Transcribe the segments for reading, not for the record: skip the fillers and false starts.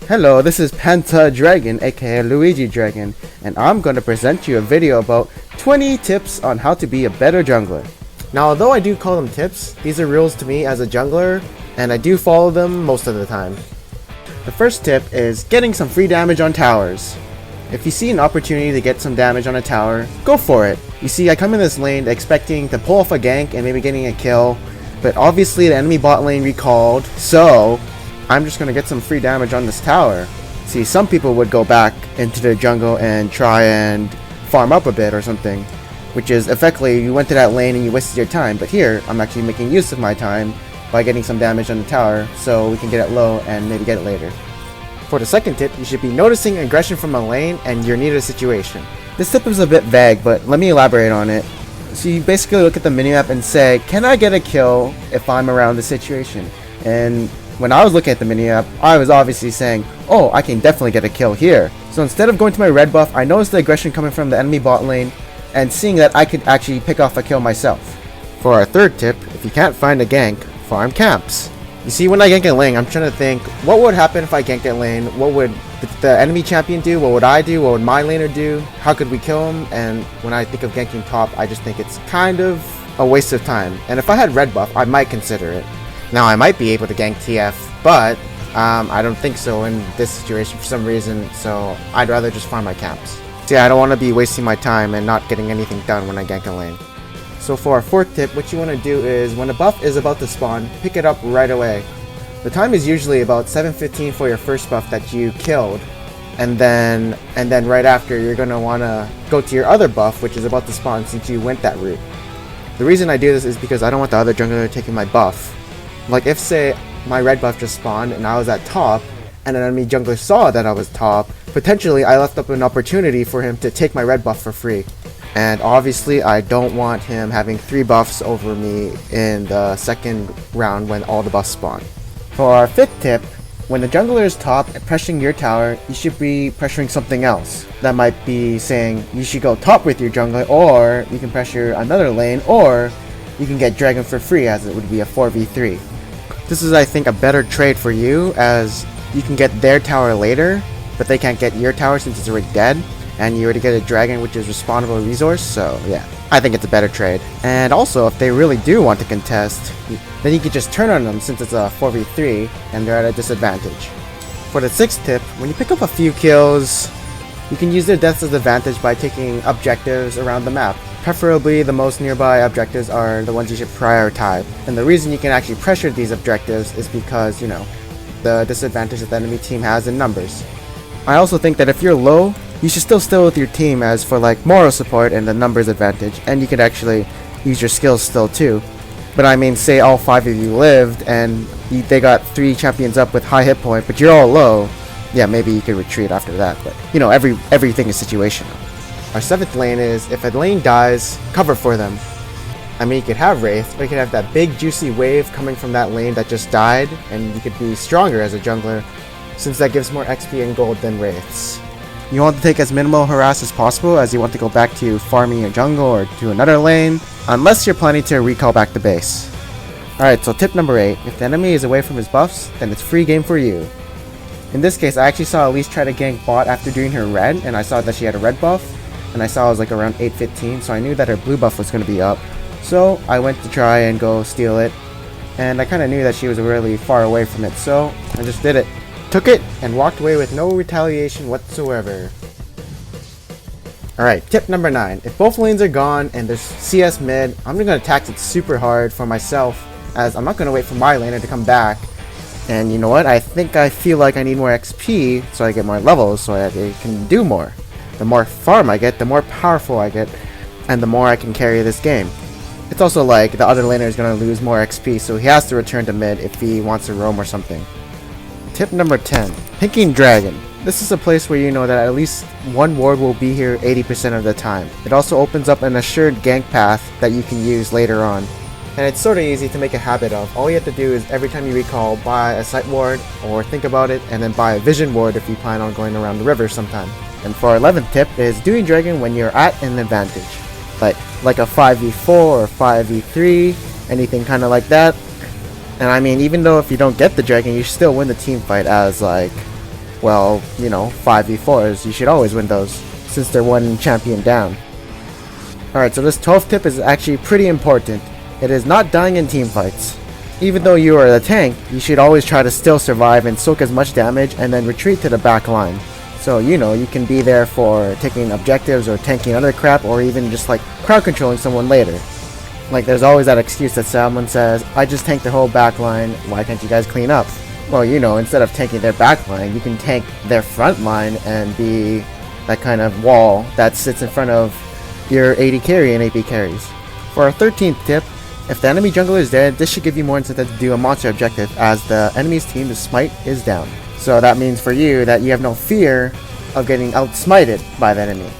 Hello, this is Penta Dragon, aka Luigi Dragon, and I'm going to present you a video about 20 tips on how to be a better jungler. Now, although I do call them tips, these are rules to me as a jungler, and I do follow them most of the time. The first tip is getting some free damage on towers. If you see an opportunity to get some damage on a tower, go for it. You see, I come in this lane expecting to pull off a gank and maybe getting a kill, but obviously the enemy bot lane recalled, so I'm just going to get some free damage on this tower. See, some people would go back into the jungle and try and farm up a bit or something, which is effectively you went to that lane and you wasted your time, but here I'm actually making use of my time by getting some damage on the tower so we can get it low and maybe get it later. For the second tip, you should be noticing aggression from a lane and your needed situation. This tip is a bit vague, but let me elaborate on it. So you basically look at the minimap and say, can I get a kill if I'm around the situation? And when I was looking at the minimap, I was obviously saying, oh, I can definitely get a kill here. So instead of going to my red buff, I noticed the aggression coming from the enemy bot lane and seeing that I could actually pick off a kill myself. For our third tip, if you can't find a gank, farm camps. You see, when I gank a lane, I'm trying to think, what would happen if I ganked that lane? What would the enemy champion do? What would I do? What would my laner do? How could we kill him? And when I think of ganking top, I just think it's kind of a waste of time. And if I had red buff, I might consider it. Now, I might be able to gank TF, but I don't think so in this situation for some reason, so I'd rather just farm my camps. See, I don't want to be wasting my time and not getting anything done when I gank a lane. So for our fourth tip, what you want to do is, when a buff is about to spawn, pick it up right away. The time is usually about 7:15 for your first buff that you killed, and then right after you're going to want to go to your other buff, which is about to spawn since you went that route. The reason I do this is because I don't want the other jungler taking my buff. Like if, say, my red buff just spawned and I was at top, and an enemy jungler saw that I was top, potentially I left up an opportunity for him to take my red buff for free. And obviously I don't want him having 3 buffs over me in the second round when all the buffs spawn. For our fifth tip, when the jungler is top and pressuring your tower, you should be pressuring something else. That might be saying you should go top with your jungler, or you can pressure another lane, or you can get dragon for free as it would be a 4v3. This is, I think, a better trade for you, as you can get their tower later, but they can't get your tower since it's already dead, and you already get a dragon, which is respawnable resource, so yeah, I think it's a better trade. And also, if they really do want to contest, then you can just turn on them since it's a 4v3, and they're at a disadvantage. For the sixth tip, when you pick up a few kills, you can use their deaths as advantage by taking objectives around the map. Preferably, the most nearby objectives are the ones you should prioritize. And the reason you can actually pressure these objectives is because, you know, the disadvantage that the enemy team has in numbers. I also think that if you're low, you should still stay with your team as for like moral support and the numbers advantage, and you could actually use your skills still too. But I mean, say all 5 of you lived and they got 3 champions up with high hit point, but you're all low, yeah, maybe you could retreat after that, but you know, everything is situational. Our 7th lane is, if a lane dies, cover for them. I mean, you could have Wraith, or you could have that big juicy wave coming from that lane that just died, and you could be stronger as a jungler, since that gives more XP and gold than Wraiths. You want to take as minimal harass as possible, as you want to go back to farming your jungle or to another lane, unless you're planning to recall back to base. Alright, so tip number 8, if the enemy is away from his buffs, then it's free game for you. In this case, I actually saw Elise try to gank bot after doing her red, and I saw that she had a red buff, and I saw it was like around 8:15, so I knew that her blue buff was going to be up. So I went to try and go steal it, and I kind of knew that she was really far away from it, so I just did it. Took it, and walked away with no retaliation whatsoever. Alright, tip number 9. If both lanes are gone and there's CS mid, I'm going to tax it super hard for myself, as I'm not going to wait for my laner to come back. And you know what, I feel like I need more XP so I get more levels so I can do more. The more farm I get, the more powerful I get, and the more I can carry this game. It's also like the other laner is going to lose more XP, so he has to return to mid if he wants to roam or something. Tip number 10. Picking Dragon. This is a place where you know that at least one ward will be here 80% of the time. It also opens up an assured gank path that you can use later on. And it's sort of easy to make a habit of. All you have to do is every time you recall, buy a sight ward, or think about it, and then buy a vision ward if you plan on going around the river sometime. And for our 11th tip is doing Dragon when you're at an advantage. Like a 5v4 or 5v3, anything kind of like that. And I mean, even though if you don't get the dragon, you still win the team fight, as like well, you know, 5v4s, you should always win those, since they're one champion down. Alright, so this 12th tip is actually pretty important. It is not dying in team fights. Even though you are the tank, you should always try to still survive and soak as much damage and then retreat to the back line. So, you know, you can be there for taking objectives or tanking other crap, or even just like crowd controlling someone later. Like, there's always that excuse that someone says, I just tanked the whole back line, why can't you guys clean up? Well, you know, instead of tanking their back line, you can tank their front line and be that kind of wall that sits in front of your AD carry and AP carries. For our 13th tip, if the enemy jungler is dead, this should give you more incentive to do a monster objective, as the enemy's team's smite is down. So that means for you that you have no fear of getting outsmited by the enemy.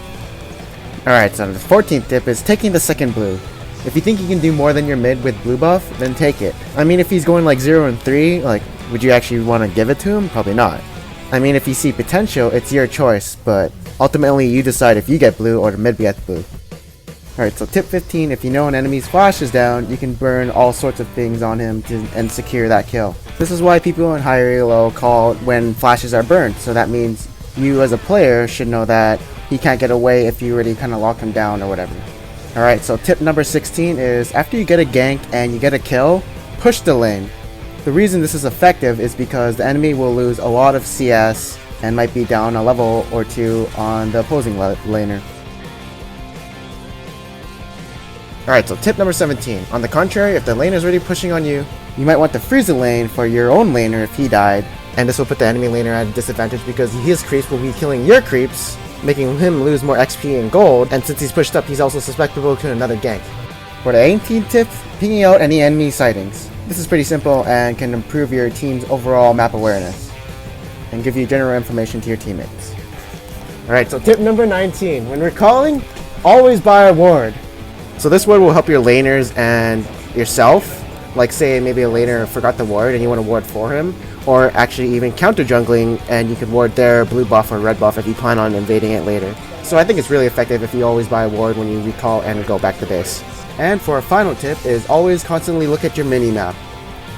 Alright, so the 14th tip is taking the second blue. If you think you can do more than your mid with blue buff, then take it. I mean, if he's going like 0 and 3, like, would you actually want to give it to him? Probably not. I mean, if you see potential, it's your choice, but ultimately you decide if you get blue or the mid gets blue. Alright, so tip 15, if you know an enemy's flash is down, you can burn all sorts of things on him and secure that kill. This is why people in higher elo call when flashes are burned, so that means you as a player should know that he can't get away if you already kind of lock him down or whatever. Alright, so tip number 16 is after you get a gank and you get a kill, push the lane. The reason this is effective is because the enemy will lose a lot of CS and might be down a level or two on the opposing laner. Alright, so tip number 17. On the contrary, if the lane is already pushing on you, you might want to freeze the lane for your own laner if he died, and this will put the enemy laner at a disadvantage because his creeps will be killing your creeps, making him lose more XP and gold, and since he's pushed up, he's also susceptible to another gank. For the 18th tip, pinging out any enemy sightings. This is pretty simple and can improve your team's overall map awareness and give you general information to your teammates. Alright, so tip number 19. When recalling, always buy a ward. So this ward will help your laners and yourself. Like, say maybe a laner forgot the ward and you want to ward for him, or actually even counter jungling and you could ward their blue buff or red buff if you plan on invading it later. So I think it's really effective if you always buy a ward when you recall and go back to base. And for our final tip is always constantly look at your mini-map.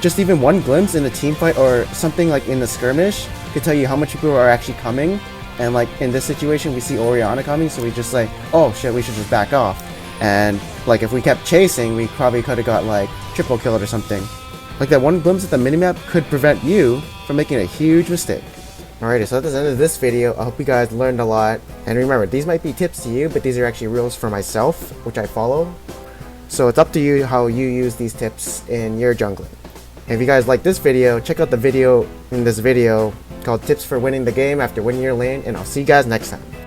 Just even one glimpse in a team fight or something like in the skirmish could tell you how much people are actually coming. And like in this situation we see Orianna coming, so we just like, oh shit, we should just back off. And like if we kept chasing, we probably could have got like triple killed or something. Like that one glimpse at the minimap could prevent you from making a huge mistake. Alrighty, so that's the end of this video. I hope you guys learned a lot. And remember, these might be tips to you, but these are actually rules for myself, which I follow. So it's up to you how you use these tips in your jungling. And if you guys like this video, check out the video in this video called Tips for Winning the Game After Winning Your Lane, and I'll see you guys next time.